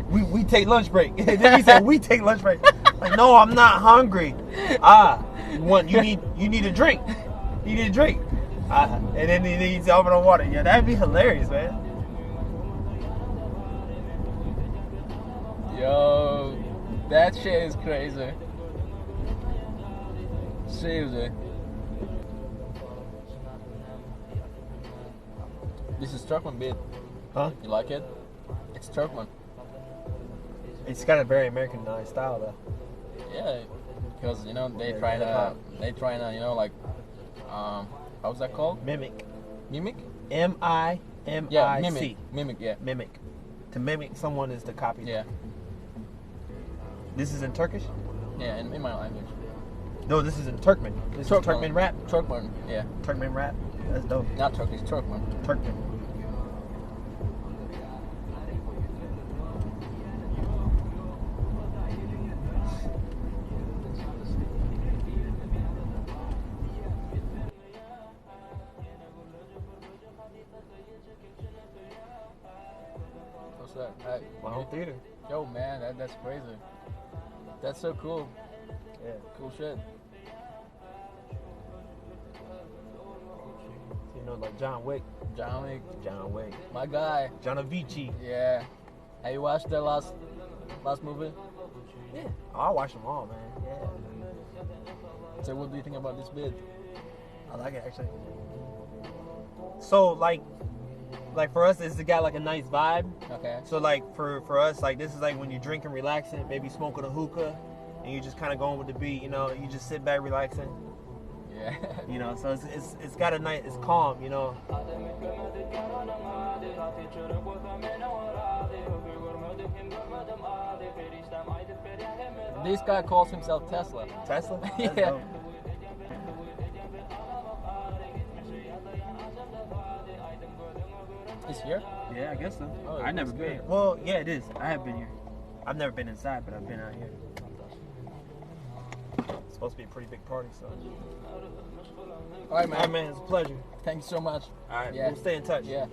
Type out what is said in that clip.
we take lunch break. Then he said, we take lunch break. Like, no, I'm not hungry. You need a drink. You need a drink. And then he needs to open on water. Yeah, that'd be hilarious, man. Yo, that shit is crazy. Seriously. This is Turkmen beat. Huh? You like it? It's Turkmen. It's got a very Americanized style, though. Yeah, because you know they trying to you know like how's that called? Mimic. Mimic? M-I-M-I-C. Yeah, mimic. Yeah. Mimic. To mimic someone is to copy. Yeah. This is in Turkish? Yeah, in my language. No, this is in Turkmen. This is Turkmen rap? Turkmen, yeah. Turkmen rap? That's dope. Not Turkish, Turkmen. Turkmen. What's that? My home theater. Yo, man, that's crazy. That's so cool. Yeah. Cool shit. You know, like John Wick. John Wick. My My guy. John Avicii. Yeah. Have you watched the last movie? Yeah. Oh, I watch them all, man. Yeah. So what do you think about this bit? I like it, actually. So, like for us, it's got like a nice vibe. Okay. So like for us, like this is like when you're drinking, relaxing, maybe smoking a hookah, and you're just kind of going with the beat. You know, you just sit back, relaxing. Yeah. You know, so it's got a nice, it's calm. You know. This guy calls himself Tesla. Tesla. That's Yeah. dope. It's here? Yeah, I guess so. Oh, I've never that's been. good. Well, yeah, it is. I have been here. I've never been inside, but I've been out here. It's supposed to be a pretty big party, so. All right, man. All right, man. It's a pleasure. Thank you so much. All right, Yeah. we'll stay in touch. Yeah.